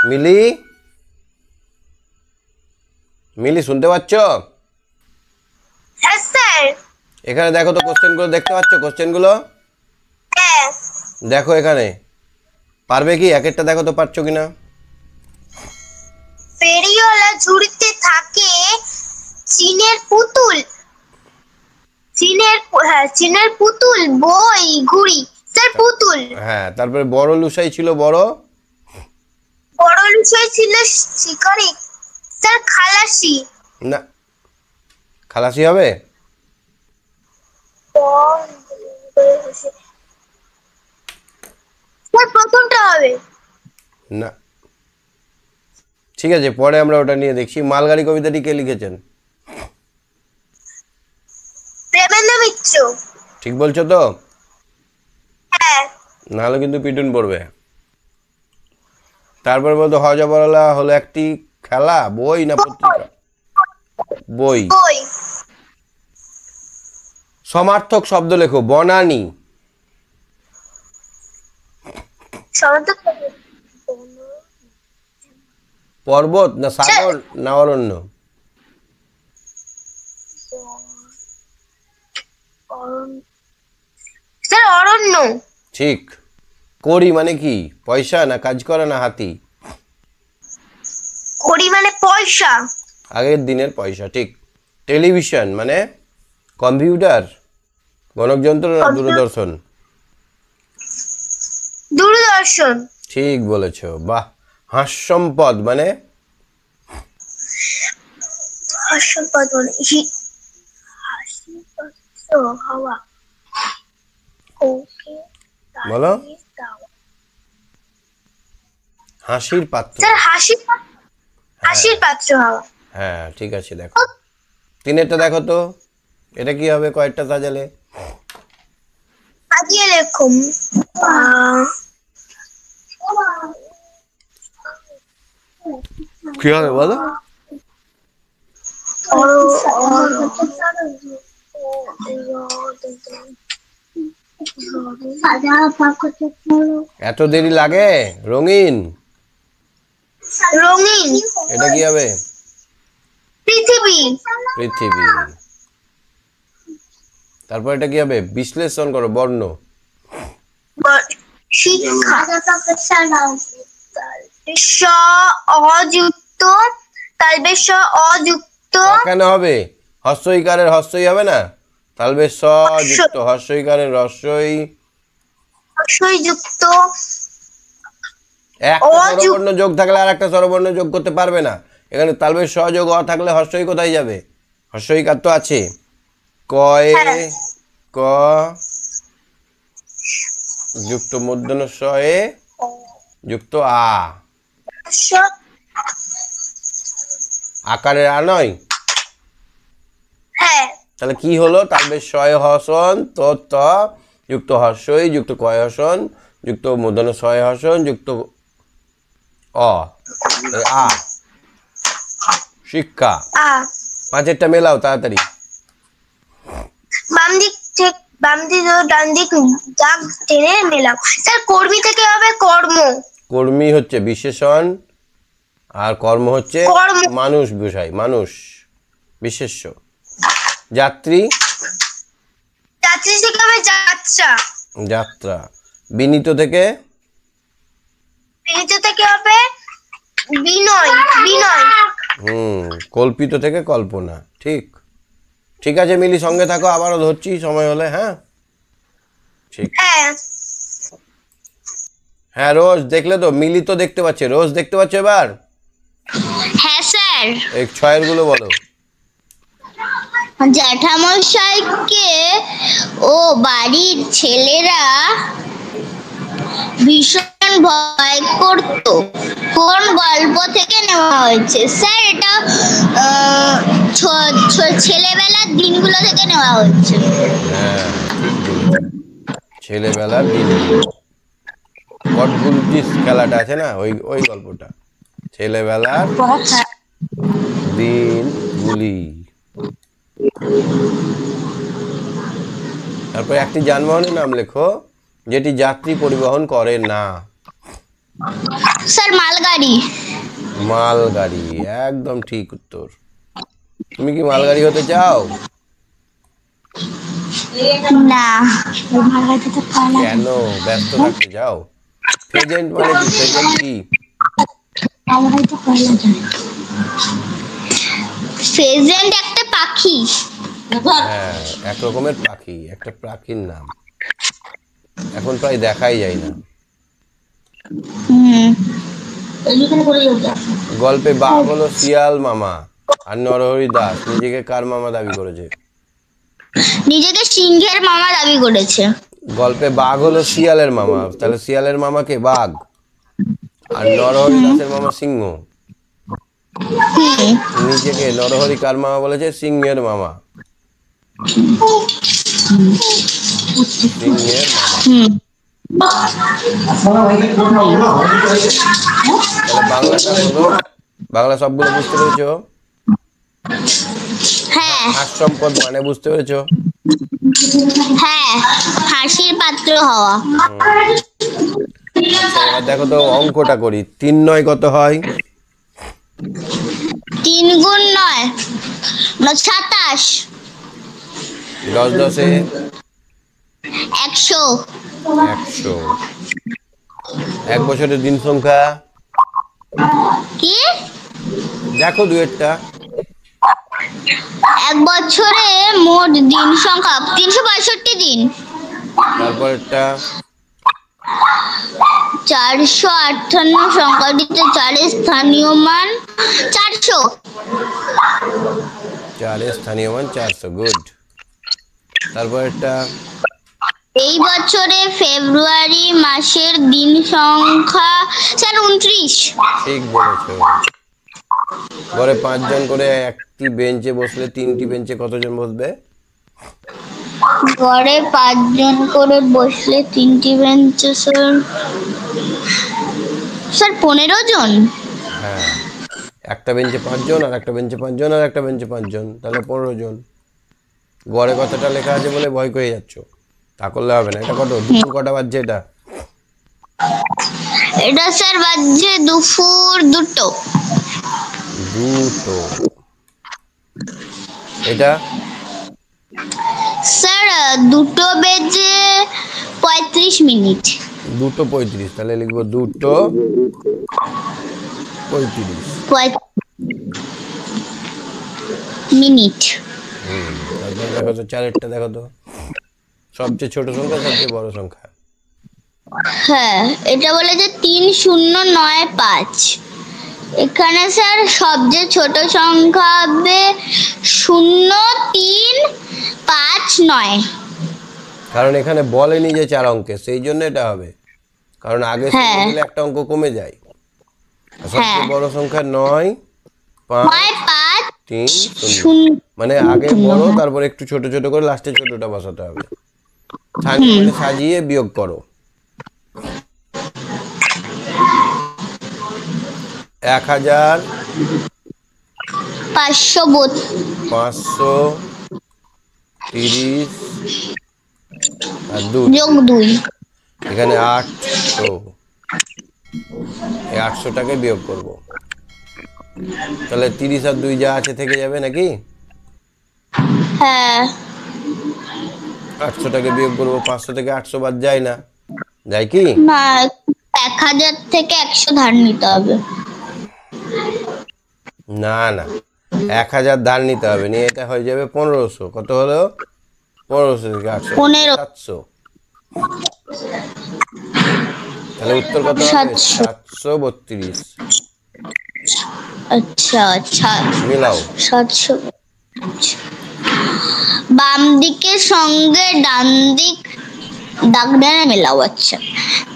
মিলি, মিলি শুনতে পাচ্ছ? হ্যাঁ স্যার। এখানে দেখো তো, কোশ্চেনগুলো দেখতে পাচ্ছ? কোশ্চেনগুলো হ্যাঁ। দেখো এখানে, পারবে কি? এক একটা দেখো তো পারছো কিনা। ফেরিওয়ালা ঝুড়িতে থাকে চীনের পুতুল, চীনের পুতুল, বই, ঘুড়ি। স্যার পুতুল। হ্যাঁ, তারপরে বড় লুসাই ছিল, বড় বড় লুসাই ছিল শিকারি। স্যার খালাসি। না, খালাসি হবে? স্যার প্রথমটা হবে না, ঠিক আছে, পরে আমরা ওটা নিয়ে দেখছি। মালগাড়ি কবিতাটি কে লিখেছেন? প্রেমেন্দ্র মিত্র। ঠিক বলছো তো? হ্যাঁ। নাহলে কিন্তু পিটুন পড়বে। তারপর বলতো হজবরলা হলো একটি খেলা, বই না পত্রিকা? বই। বই। সমার্থক শব্দ লেখো। বনানী। পর্বত না সাগর না অরণ্য? স্যার অরণ্য। ঠিক। কড়ি মানে কি? পয়সা না কাজ করা না হাতি? কড়ি মানে পয়সা। আগের দিনের পয়সা, ঠিক। টেলিভিশন মানে কম্পিউটার, গণকযন্ত্র না দূরদর্শন? দূরদর্শন। ঠিক বলেছ, বাহ। হাস্যম্পদ মানে? হাস্যপদ মানে হাওয়া। ওকে বলো। হাসির পাত্র। স্যার হাসির পাত্র হাওয়া। হ্যাঁ, ঠিক আছে। দেখো তিনেরটা দেখো তো, এটা কি হবে? কয়েকটা সাজালে আজিয়ে লেখো। কি হবে বলো? এত দেরি লাগে? রঙিন। রঙিন। এটা কি হবে? পৃথিবী। পৃথিবী। তারপর এটা কি হবে? বিশ্লেষণ করো, বর্ণ। শিক্ষা। অযুক্ত, তালবে স অযুক্ত। কেন হবে? হস্যইকারের হস্যই হবে না? তালবে স যুক্ত, হস্যইকারের হস্যই। হস্যই যুক্ত। একটা স্বরবর্ণ যোগ থাকলে আর একটা স্বরবর্ণ যোগ করতে পারবে না। এখানে তালবে স যোগ অ থাকলে হস্যই কোথায় যাবে? হস্যইকার তো আছে। কয়ে ক যুক্ত মূর্ধন্য স এ যুক্ত আ। আকারের আ নয়? হ্যাঁ। তাহলে কি হলো? তালবে শয় হসন তো ত যুক্ত হর্ষই যুক্ত কয় হসন যুক্ত মূর্ধন্য শয় হসন যুক্ত অ আ। শিক্ষা। পাঁচেরটা মেলাও তাড়াতাড়ি। বাম দিক থেকে বাম দিক ও ডান দিক দাগ টেনে মেলাও। স্যার কর্মী থেকে হবে কর্ম। কর্মী হচ্ছে বিশেষণ, আর কর্ম হচ্ছে মানুষ বোঝায়, মানুষ বিশেষ্য। যাত্রী। যাত্রী থেকে হবে যাত্রা। যাত্রা। বিনীত থেকে? বিনীত থেকে হবে বিনয়, বিনয়। কল্পিত থেকে কল্পনা। ঠিক, ঠিক আছে মিলি, সঙ্গে থাকো, আবারও ধরছি সময় হলে। হ্যাঁ, ঠিক। হ্যাঁ, রোজ দেখলে তো? মিলি তো দেখতে পাচ্ছে, রোজ দেখতে পাচ্ছ এবার? হ্যাঁ স্যার। এই ছয়ের গুলো বলো। জ্যাঠামশাইকে ও বাড়ির ছেলেরা ভীষণ ভয় করত। কোন গল্প থেকে নেওয়া হয়েছে? স্যার এটা ছেলেবেলার দিনগুলো থেকে নেওয়া হয়েছে। হ্যাঁ, ঠিক বলেছ, ছেলেবেলার দিনগুলো। কটগুলচিস খেলাটা আছে না, ওই গল্পটা, ছেলেবেলার দিনগুলি। তারপর একটি যানবাহনের নাম লেখো যেটি যাত্রী পরিবহন করে না। স্যার মালগাড়ি। মালগাড়ি, একদম ঠিক উত্তর। তুমি কি মালগাড়ি হতে চাও? না, কেন? ব্যস্ত থাকতে চাও? ফেজেন্ট মানে কি? ফেজেন্ট কি? ফেজেন্ট একটা পাখি। হ্যাঁ, এক রকমের পাখি, একটা পাখির নাম। এখন প্রায় দেখাই যায় না। গল্পে বাঘ হলো শিয়াল মামা, আর নরহরি দাস নিজেকে কার মামা দাবি করেছে? নিজেকে সিংহের মামা দাবি করেছে। গল্পে বাঘ হলো শিয়ালের মামা, তাহলে শিয়ালের মামা কে? বাঘ। আর নরহরি দাসের মামা সিংহ। নিজেকে নরহরি কার মামা বলেছে? সিংহের মামা। সিংহের মামা। তাহলে বাংলাটা হলো, বাংলা সবগুলো বুঝতে পেরেছো? হ্যাঁ হাস্যম্পদ মানে বুঝতে পেরেছো? হ্যাঁ, হাসির পাত্র হওয়া। এবার দেখো তো অঙ্কটা করি। 3 9 কত হয়? 3 গুণ 9 27। 10 10 100। 100। এক বছরের দিন সংখ্যা কি? দেখো দুয়েরটা। এক বছরে মোট দিন সংখ্যা 365 দিন। তারপরেরটা 458 সংখ্যাটিতে 4 স্থানীয় মান 400। 4 স্থানীয় মান 400, গুড। তারপরেরটা এই বছরে ফেব্রুয়ারি মাসের দিন সংখ্যা স্যার 29। ঠিক বলেছো। ঘরে 5 জন করে একটি বেঞ্চে বসলে 3টি বেঞ্চে কতজন বসবে? ঘরে 5 জন করে বসলে 3টি বেঞ্চে স্যার 15 জন। হ্যাঁ, একটা বেঞ্চে 5 জন, আর একটা বেঞ্চে 5 জন, আর একটা বেঞ্চে 5 জন, তাহলে 15 জন। ঘরে কথাটা লেখা আছে বলে ভয় করে যাচ্ছ, তা করলে হবে না। এটা কত? দুপুর কটা বাজছে? এটা স্যার বাজছে দুপুর 2টো। এটা স্যার 2টো বেজে 35 মিনিট। 2:35, তাহলে লিখবো 2:35 মিনিট। তারপরে দেখো তো 4-এরটা দেখো তো। সবচেয়ে ছোট সংখ্যা, সবচেয়ে বড় সংখ্যা। হ্যাঁ, এটা বলেছে 3095। এখানে স্যার সবচেয়ে ছোট সংখ্যা হবে 0359। কারণ এখানে বলেনি যে 4 অঙ্কে, সেই জন্য এটা হবে। কারণ আগে দিলে একটা অঙ্ক কমে যায়। সবচেয়ে বড় সংখ্যা 9 5 3 0, মানে আগে বড়, তারপর একটু ছোট ছোট করে লাস্টে ছোটটা বসাতে হবে। সাজিয়ে বিয়োগ করো। 1000 530 আর 2 যোগ 2, এখানে 800। এই 800টাকে বিয়োগ করব, তাহলে 30 আর 2 যা আছে থেকে যাবে নাকি? হ্যাঁ 800টাকে বিয়োগ করব, 500 থেকে 800 বাদ যায় না, যায় কি? না, 1000 থেকে 100 ধার নিতে হবে। না না, 1000 ধার নিতে হবে, নিয়ে এটা হয়ে যাবে 1500। কত হলো? 1500 থেকে 800 700। তাহলে উত্তর কত হবে? 732। আচ্ছা আচ্ছা, মিলাও। 700। বাম দিকের সঙ্গে ডান দিক দাগ টেনে মেলাও। আচ্ছা,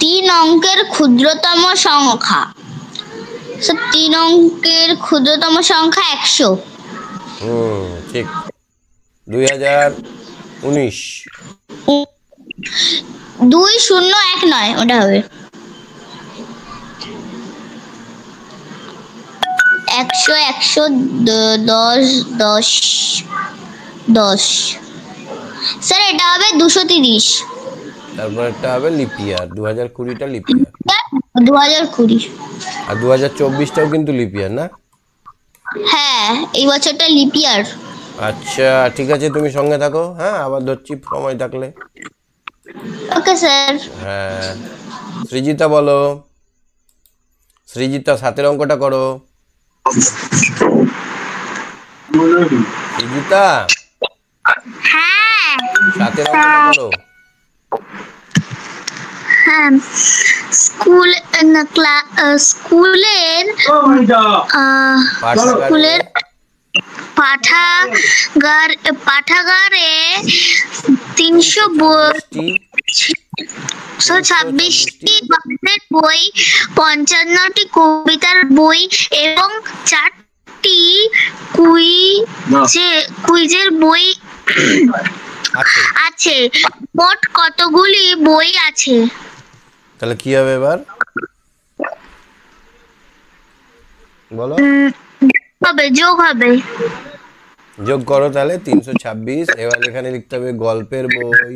3 অঙ্কের ক্ষুদ্রতম সংখ্যা। 3 অঙ্কের ক্ষুদ্রতম সংখ্যা 100। ঠিক। 2019। 2019 ওটা হবে। 100 100 10 10 10। স্যার এটা হবে 230। তারপর একটা হবে লিপ ইয়ার, 2020টা লিপ ইয়ার। 2020। আর 2024টাও কিন্তু লিপ ইয়ার না? হ্যাঁ, এই বছরটা লিপ ইয়ার। আচ্ছা ঠিক আছে, তুমি সঙ্গে থাকো, হ্যাঁ আবার ধরছি সময় থাকলে। Okay sir. হ্যাঁ, সৃজিতা বলো। সৃজিতা 7-এর অঙ্কটা করো। সৃজিতা হ্যাঁ 7-এর অঙ্কটা করো। হ্যাঁ, স্কুলের পাঠাগারে পাঠাগারে 326টি গল্পের বই, 55টি কবিতার বই এবং 4টি কুইজের বই আছে। মোট কতগুলি বই আছে? তাহলে কি হবে এবার বলো? যোগ হবে। যোগ করো তাহলে 326। এবার এখানে লিখতে হবে গল্পের বই।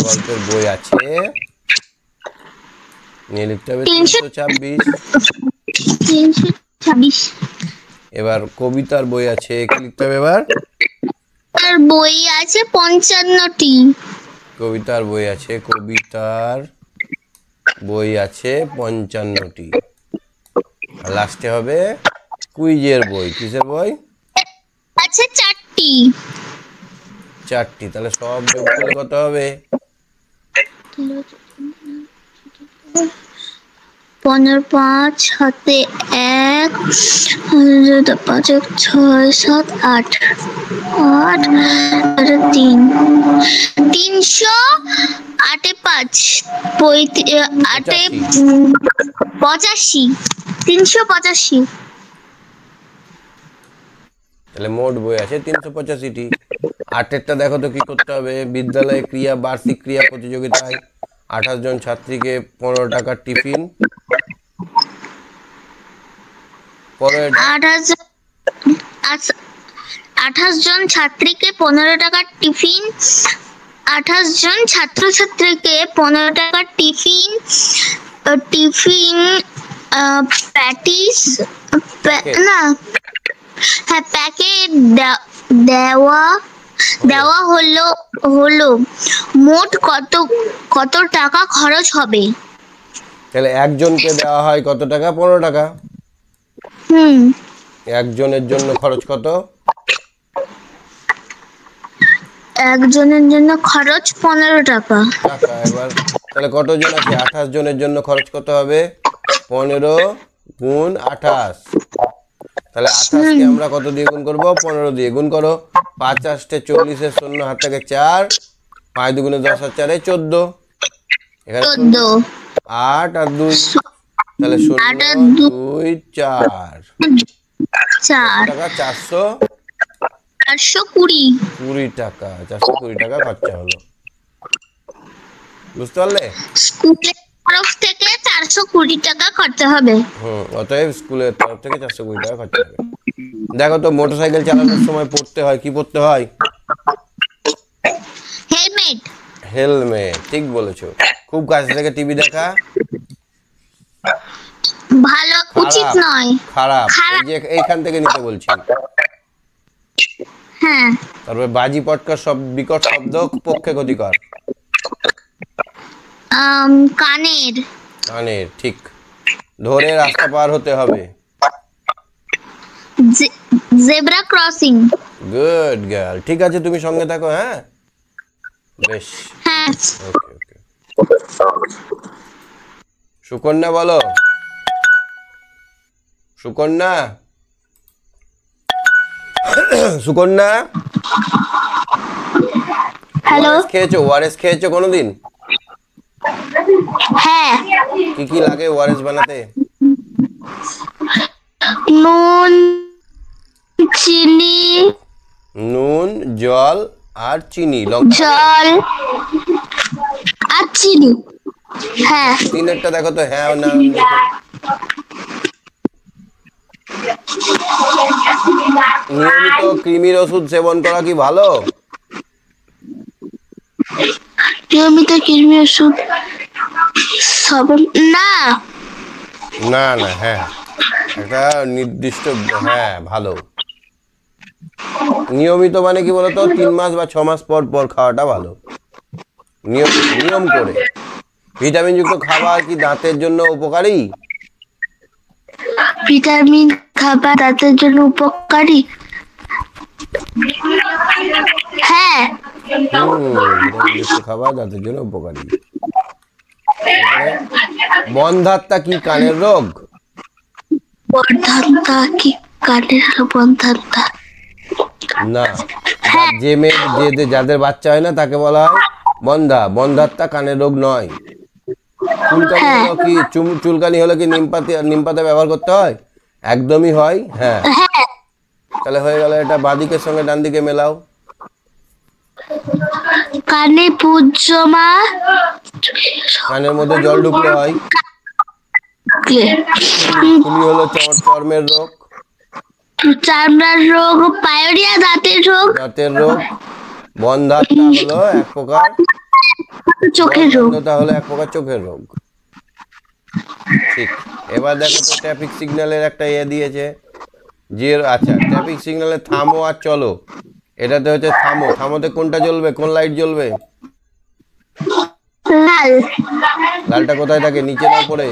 গল্পের বই আছে, নিয়ে লিখতে হবে 326। এবার কবিতার বই আছে, কি লিখতে হবে এবার? বই আছে 55টি। কবিতার বই আছে 55টি। আর লাস্টে হবে কুইজের বই। কিসের বই আছে? 4টি। তাহলে সব যোগ করলে কত হবে? 15, 5 হাতে 1, 5, 6, 7, 8, 3, 308, 5, 85, 385। তাহলে মোট বই আছে 385টি। 8এরটা দেখো তো কি করতে হবে? বিদ্যালয়ে বার্ষিক ক্রিয়া প্রতিযোগিতায় 28 জন ছাত্রীকে 15 টাকার টিফিন। 28 জন ছাত্রীকে 15 টাকার টিফিন, 28 জন ছাত্রছাত্রীকে 15 টাকার টিফিন প্যাটিস প্যাকেট দেওয়া হলো। মোট কত টাকা খরচ হবে? তাহলে একজনকে দেওয়া হয় কত টাকা? 15 টাকা। একজনের জন্য খরচ কত? একজনের জন্য খরচ 15 টাকা। এবার তাহলে কতজন আছে? 28 জনের জন্য খরচ কত হবে? 15 গুণ 28। তাহলে 28কে আমরা কত দিয়ে গুণ করবো? 15 দিয়ে গুণ করো। 5 8 40, শূন্য হাত থেকে 4, 5 দুগুণে 10 আর 4 14। এখানে 8 আর 2, তাহলে 0 2 4 টাকা 420 টাকা। 420 টাকা খরচা হলো। বুঝতে পারলে? স্কুলের তরফ থেকে 420 টাকা খরচা হবে। অতএব স্কুলের তরফ থেকে 420 টাকা খরচা হবে। দেখো তো মোটরসাইকেল চালানোর সময় পড়তে হয়, কি পড়তে হয়? হেলমেট। ঠিক বলেছো। খুব কাছ থেকে টিভি দেখা ভালো, উচিত নয়, খারাপ। এই যে এইখান থেকে নিতে বলছি। হ্যাঁ। তারপরে বাজি পটকার সব বিকট শব্দ পক্ষে ক্ষতিকর। কানের। ঠিক। ধরে রাস্তা পার হতে হবে। Zebra crossing. Good girl. ঠিক আছে, তুমি সঙ্গে থাকো। হ্যাঁ বেশ। হ্যাঁ। ওকে। সুকন্যা বলো। সুকন্যা হ্যালো। ওআরএস খেয়েছো কোনোদিন? হ্যাঁ। কি লাগে ওআরএস বানাতে? নুন, চিনি। নুন, জল আর চিনি। জল আর চিনি। হ্যাঁ। তিনেরটা দেখো তো। হ্যাঁ না? নিয়মিত কৃমির ওষুধ সেবন করা কি ভালো? নিয়মিত কৃমি ওষুধ সব না না না, হ্যাঁ একটা নির্দিষ্ট, হ্যাঁ ভালো। নিয়মিত মানে কি বলতো, 3 মাস বা 6 মাস পর পর খাওয়াটা ভালো, নিয়ম নিয়ম করে। ভিটামিন যুক্ত খাবার কি দাঁতের জন্য উপকারী? ভিটামিন খাবার দাঁতের জন্য উপকারী? হ্যাঁ। ভিটামিন যুক্ত খাবার দাঁতের জন্য উপকারী। বন্ধ্যাত্বা কি কানের রোগ? বন্ধ্যাত্বা কি কানের বন্ধ্যাত্বা? না, যে মেয়ে যাদের বাচ্চা হয় না তাকে বলা হয় বন্ধা। বন্ধ্যাত্বা কানের রোগ নয়। চুলকানি হলো কি, চুলকানি হলে কি নিম পাতা ব্যবহার করতে হয়? একদমই হয়। হ্যাঁ, তাহলে হয়ে গেল। এটা বাঁদিকের সঙ্গে ডান দিকে মেলাও। কানে পুজ জমা, কানের মধ্যে জল ঢুকলে হয়। খুলি হলো চর্মের রোগ। চামড়ার রোগ। পায়োরিয়া দাঁতের রোগ। দাঁতের রোগ। বন্ধ্যাত্বা হলো এক প্রকার চোখের রোগ। বন্ধ্যাত্বা হলো এক প্রকার চোখের রোগ। ঠিক। এবার দেখো তো ট্রাফিক সিগন্যালের একটা দিয়েছে যে, আচ্ছা ট্রাফিক সিগন্যালে থামো আর চলো, এটাতে হচ্ছে থামো। থামোতে কোনটা জ্বলবে, কোন লাইট জ্বলবে? লাল। লালটা কোথায় থাকে, নিচে না উপরে?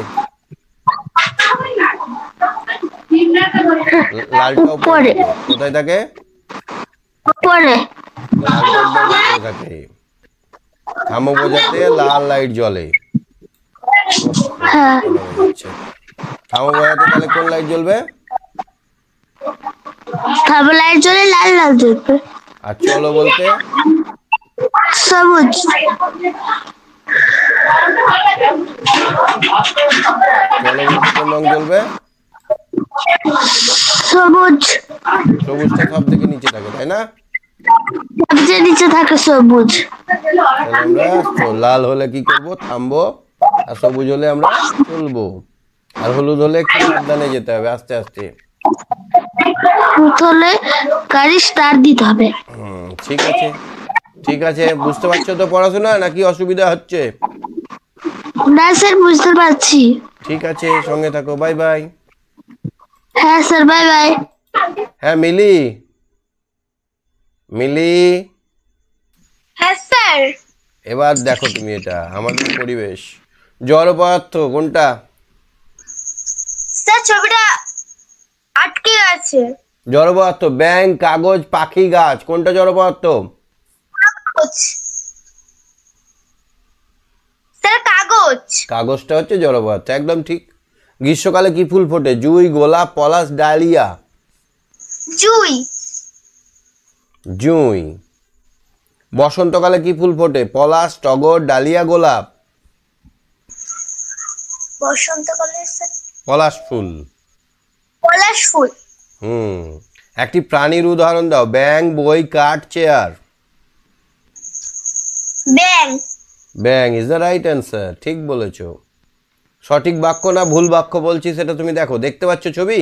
লালটা উপরে কোথায় থাকে? উপরে। লালটা একদম উপরে থাকে। থামো বোঝাতে লাল লাইট জ্বলে। হ্যাঁ। থামো বোঝাতে তাহলে কোন লাইট জ্বলবে? থামো লাইট জ্বলে লাল লাল জ্বলবে। আর চলো বলতে? সবুজ। চলো বলতে কোন রং জ্বলবে? সবুজ। সবুজটা সব থেকে নিচে থাকে, তাই না? সবচেয়ে নিচে থাকে সবুজ। তাহলে আমরা লাল হলে কি করব, থামবো। আর সবুজ হলে আমরা চলবো। আর হলুদ হলে একটু সাবধানে যেতে হবে, আস্তে আস্তে। হলে গাড়ি স্টার্ট দিতে হবে। ঠিক আছে, ঠিক আছে। বুঝতে পারছো তো পড়াশোনা, নাকি অসুবিধা হচ্ছে? না স্যার, বুঝতে পারছি। ঠিক আছে, সঙ্গে থাকো। Bye bye. হ্যাঁ স্যার, বাই বাই। হ্যাঁ মিলি, মিলি। হ্যাঁ স্যার। এবার দেখো তুমি, এটা আমাদের পরিবেশ। জড় পদার্থ কোনটা? স্যার ছবিটা আটকে গেছে। জড় পদার্থ ব্যাঙ, কাগজ, পাখি, গাছ, কোনটা জড় পদার্থ? স্যার কাগজ। কাগজটা হচ্ছে জড় পদার্থ, একদম ঠিক। গ্রীষ্মকালে কি ফুল ফোটে? জুঁই, গোলাপ, পলাশ, ডালিয়া? জুঁই। জুঁই। বসন্তকালে কি ফুল ফোটে? পলাশ, টগর, ডালিয়া, গোলাপ? বসন্তকালে পলাশ ফুল। পলাশ ফুল। একটি প্রাণীর উদাহরণ দাও। ব্যাঙ, বই, কাঠ, চেয়ার? ব্যাঙ। ব্যাঙ ইজ দ্য রাইট অ্যান্সার, ঠিক বলেছো। সঠিক বাক্য না ভুল বাক্য বলছি সেটা তুমি দেখো, দেখতে পাচ্ছ ছবি?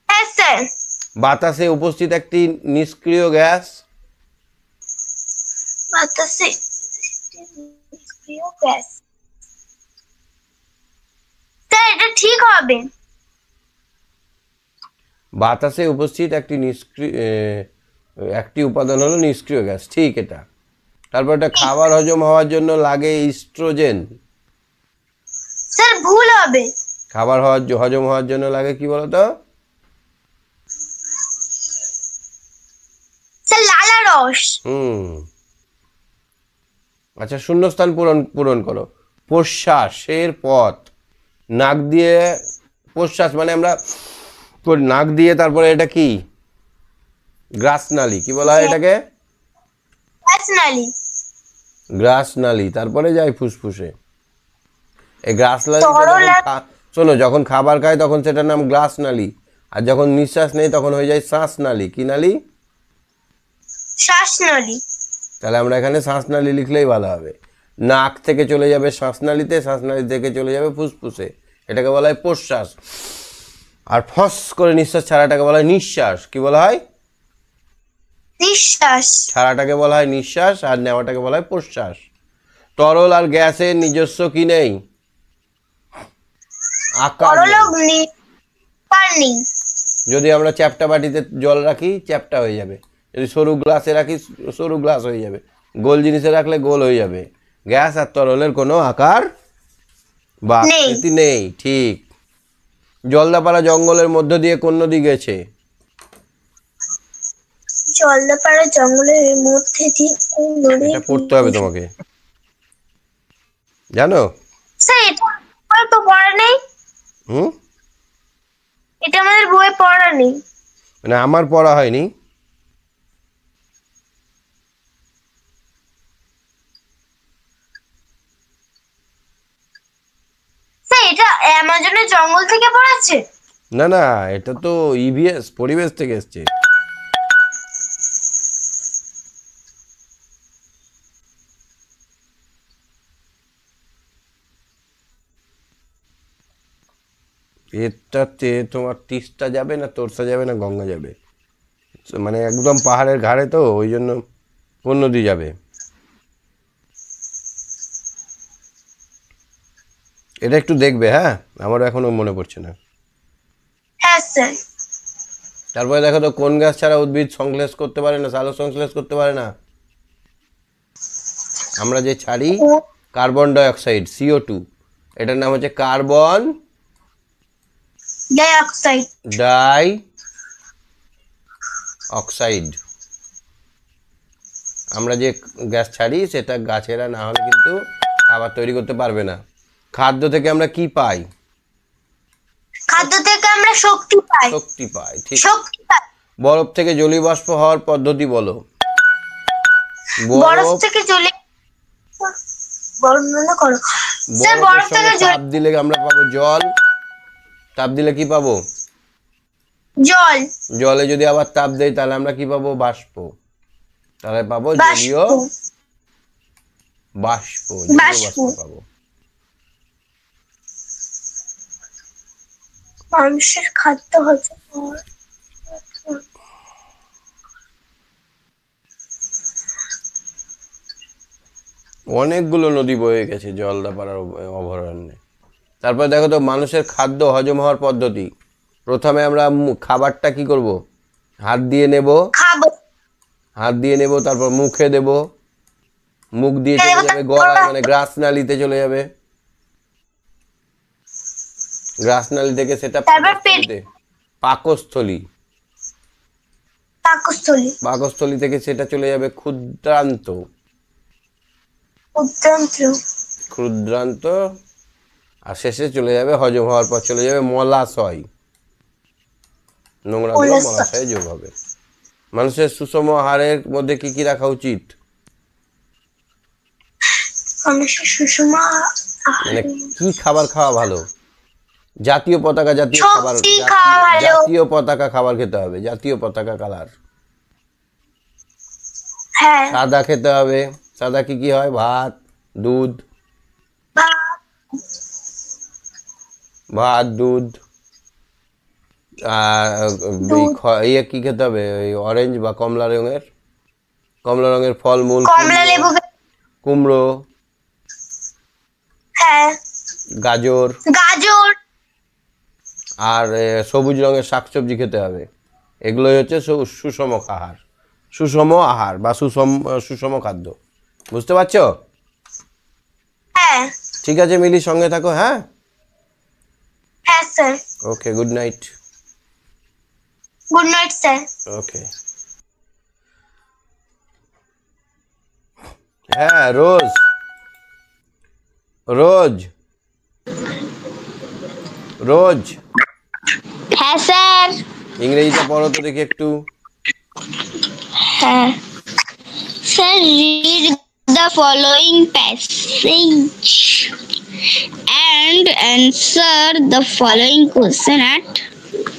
হ্যাঁ স্যার। বাতাসে উপস্থিত একটি নিষ্ক্রিয় গ্যাস? বাতাসে নিষ্ক্রিয় গ্যাস। স্যার এটা ঠিক হবে। বাতাসে উপস্থিত একটি উপাদান হলো নিষ্ক্রিয় গ্যাস, ঠিক। এটা তারপর এটা খাবার হজম হওয়ার জন্য লাগে ইস্ট্রোজেন। স্যার ভুল হবে। খাবার হজম হওয়ার জন্য লাগে কি বলতো? স্যার লালা রস। আচ্ছা, শূন্যস্থান পূরণ করো। প্রশ্বাসের পথ নাক দিয়ে। প্রশ্বাস মানে আমরা নাক দিয়ে, তারপরে এটা কি? গ্রাসনালী। কি বলা হয় এটাকে? গ্রাসনালী। গ্রাসনালী। তারপরে যায় ফুসফুসে। এই গ্রাসনালী, শোনো, যখন খাবার খায় তখন সেটার নাম গ্রাসনালী, আর যখন নিঃশ্বাস নেই তখন হয়ে যায় শ্বাসনালী। কি নালী? শ্বাসনালী। তাহলে আমরা এখানে শ্বাসনালী লিখলেই ভালো হবে। নাক থেকে চলে যাবে শ্বাসনালীতে, শ্বাসনালী থেকে চলে যাবে ফুসফুসে, এটাকে বলা হয় প্রশ্বাস। আর ফস করে নিঃশ্বাস ছাড়াটাকে বলা হয় নিঃশ্বাস। কি বলা হয়? নিঃশ্বাস। ছাড়াটাকে বলা হয় নিঃশ্বাস আর নেওয়াটাকে বলা হয় প্রশ্বাস। তরল আর গ্যাসের নিজস্ব কি নেই? আকার তরল নেই। অগ্নি পানি। যদি আমরা চ্যাপ্টা বাটিতে জল রাখি চ্যাপ্টা হয়ে যাবে, যদি সরু গ্লাসে রাখি সরু গ্লাস হয়ে যাবে, গোল জিনিসে রাখলে গোল হয়ে যাবে। গ্যাস আর তরলের কোনো আকার বা আকৃতি নেই। ঠিক। জলদাপাড়া জঙ্গলের মধ্য দিয়ে কোন নদী গেছে? জলদাপাড়া জঙ্গলের মধ্যে দিয়ে কোন নদী? এটা পড়তে হবে তোমাকে, জানো? স্যার এটা তো পড়া নেই। এটা আমাদের বইয়ে পড়া নেই। মানে আমার পড়া হয়নি। স্যার এটা অ্যামাজনের জঙ্গল থেকে পড়াচ্ছে? না না, এটা তো ইভিএস পরিবেশ থেকে এসছে। এটাতে তোমার তিস্তা যাবে না, তোরসা যাবে না, গঙ্গা যাবে, মানে একদম পাহাড়ের ঘাড়ে, তো ওই জন্য কোন নদী যাবে? এটা একটু দেখবে, হ্যাঁ, আমারও এখনো মনে পড়ছে না। হ্যাঁ স্যার। তারপরে দেখো তো, কোন গ্যাস ছাড়া উদ্ভিদ সংশ্লেষ করতে পারে না, সালোক সংশ্লেষ করতে পারে না? আমরা যে ছাড়ি কার্বন ডাই অক্সাইড, CO2, এটার নাম হচ্ছে carbon die oxide. Die oxide. আমরা যে গ্যাস ছাড়ি সেটা গাছেরা না হলে কিন্তু খাবার তৈরি করতে পারবে না। খাদ্য থেকে আমরা কি পাই? খাদ্য থেকে আমরা শক্তি পাই। শক্তি পাই, ঠিক। শক্তি পাই। বরফ থেকে জলীয় বাষ্প হওয়ার পদ্ধতি বলো। বরফ থেকে জলে বর্ণনা করো। স্যার বরফ থেকে তাপ দিলে আমরা পাবো জল, তাপ দিলে কি পাবো? জল। জলে যদি আবার তাপ দেই তাহলে আমরা কি পাবো? বাষ্প। তাহলে পাবো জলীয় বাষ্প, জলীয় বাষ্প পাবো। মানুষের খাদ্য হজম হওয়ার অনেকগুলো নদী বয়ে গেছে জলদাপাড়ার অভয়ারণ্যে। তারপরে দেখো তো, মানুষের খাদ্য হজম হওয়ার পদ্ধতি। প্রথমে আমরা খাবারটা কি করব? হাত দিয়ে নেব, হাত দিয়ে নেব, তারপর মুখে দেব, মুখ দিয়ে চলে যাবে গলায়, মানে গ্রাসনালীতে চলে যাবে। গ্রাসনালী থেকে সেটা পাকস্থলী, পাকস্থলী, পাকস্থলী থেকে সেটা চলে যাবে ক্ষুদ্রান্ত, ক্ষুদ্রান্ত, আর শেষে চলে যাবে, হজম হওয়ার পর চলে যাবে মলাশয়, নোংরাগুলো মলাশয়ে যোগ হবে। মানুষের সুষম আহারের মধ্যে কি কি রাখা উচিত? মানুষের সুষম মানে কি খাবার খাওয়া ভালো? জাতীয় পতাকা জাতীয় খাবার, জাতীয় পতাকা খাবার খেতে হবে, জাতীয় পতাকা কালার। সাদা খেতে হবে। সাদা কি কি হয়? ভাত, দুধ, ভাত, দুধ, ইয়ে কি খেতে হবে? ওই অরেঞ্জ বা কমলা রঙের, কমলা রঙের ফলমূল, কুমড়ো, গাজর, গাজর, আর সবুজ রঙের শাকসবজি খেতে হবে। এগুলোই হচ্ছে সুষম আহার, সুষম আহার বা সুষম খাদ্য। বুঝতে পারছো? ঠিক আছে মিলি, সঙ্গে থাকো। হ্যাঁ sir. Okay, good night. Good night sir. Okay. হ্যাঁ রোজ, রোজ, রোজ। হ্যাঁ স্যার। ইংরেজিটা পড়ো তো দেখি একটু। হ্যাঁ sir. Read the following passage and answer the following question at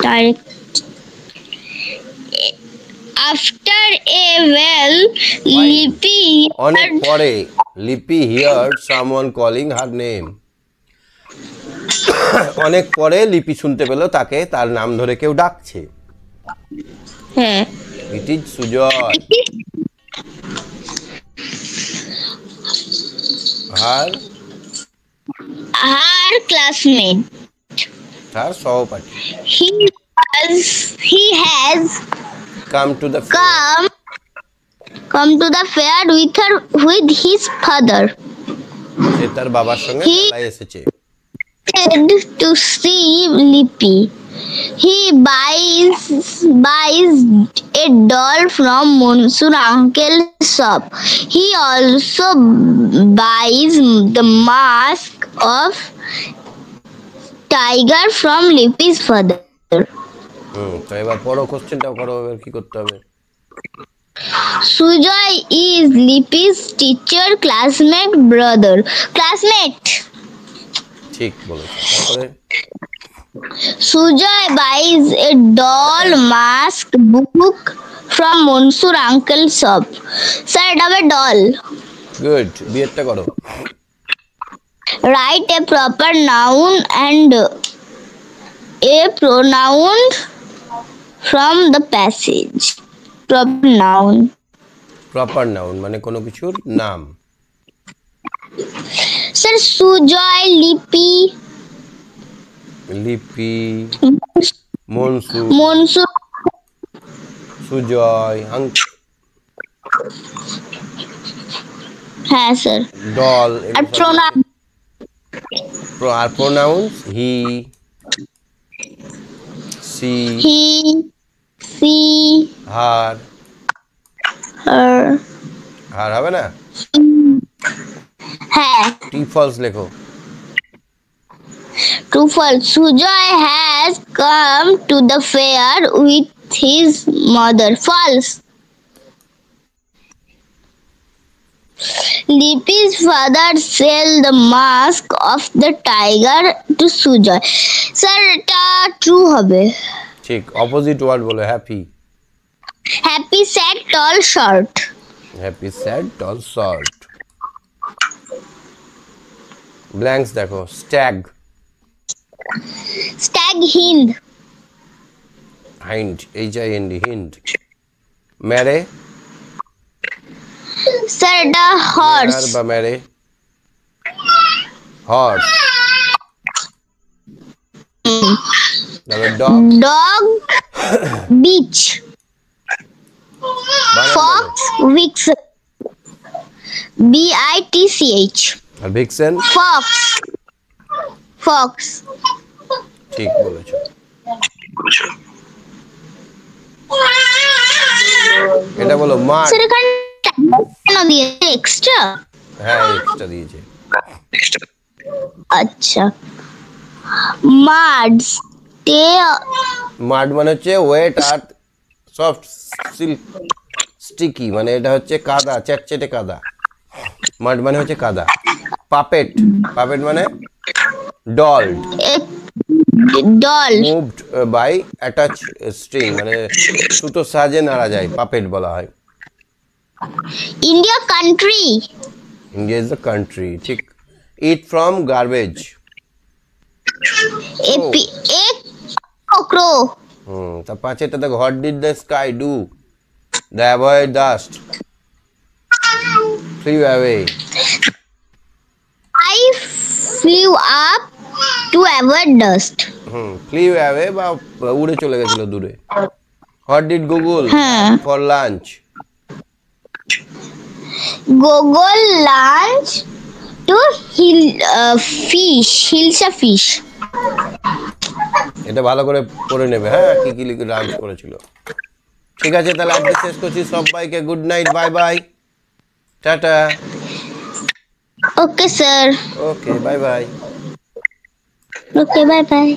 direct. After a well, Lippy অনেক পরে লিপি heard someone calling her name. অনেক পরে লিপি শুনতে পেল তাকে তার নাম ধরে কেউ ডাকছে। হ্যাঁ। It is Sujoy. Her classmate. তার সহপাঠী। He has Come to the fair. come to the fair with his father. সে তার বাবার সঙ্গে He- মেলায় এসেছে। To see Lippy. He buys a doll from Monsoon Uncle's shop. He also buys the mask of tiger from Lippy's father. তো এবার পড়ো, কোশ্চেনটাও করো, এবার কি করতে হবে? Sujoy is Lippy's teacher, classmate, brother. Classmate. ঠিক বলেছো। তারপরে Sujoy buys a doll mask book from Monsoon Uncle's shop. Sir, এটা হবে doll. গুড, বিয়েরটা করো। Write a proper noun and a pronoun from the passage. Proper noun. Proper noun মানে কোনো কিছুর নাম। Sir, Sujoy, Lippy, লিপি, মনসু, Monsoon. সুজয়, হ্যাঁ sir. ডল, আর pronoun. আর pronouns he, she, He, she, her. her. Her হবে না, হ্যাঁ। টি ফলস লেখো। True false. Sujoy has come to the fair with his mother. False. Lippy's father sell the mask of the tiger to Sujoy. Sir, এটা true হবে। ঠিক, opposite word বলো। Happy, Happy, sad, tall, short. Happy, sad, tall, short. Blanks দেখো। Stag, Stag, hind. Hind, HIND, hind. Mare, Sir, এটা horse. বা mare, horse. তারপর dog, Dog, beach. Fox, vixen. BITCH. আর vixen. Fox. Fox. ঠিক বলেছো। এটা বলো মাড। স্যার এখানে কেন দিয়েছে এক্সট্রা? হ্যাঁ, এক্সট্রা দিয়েছে। আচ্ছা। মাডস তে মাড মানে হচ্ছে ওয়েট আর সফট, সিল্ক, স্টিকি, মানে এটা হচ্ছে কাদা, চ্যাটচেটে কাদা। মাড মানে হচ্ছে কাদা। পাপেট, পাপেট মানে doll, doll. Moved by attach string, মানে সুতো সাজে নাড়া যায়, পাপেট বলা হয়। India country. India is the country. ঠিক। Eat from garbage. ক্রো। তা পাঁচেরটা দেখো। What did the sky do? The avoid dust, flew away. I flew up to avoid dust. Flew away বা উড়ে চলে গেছিল দূরে। হোয়াট ডিড গুগল হ্যাঁ। For lunch? Google lunch to Hilsa fish. এটা ভালো করে পড়ে নেবে, হ্যাঁ, কি কি লিখে লাঞ্চ করেছিল। ঠিক আছে, তাহলে আজকে শেষ করছি। সবাইকে good night, bye bye, tata. Okay, sir. Okay, bye bye. Okay, bye bye.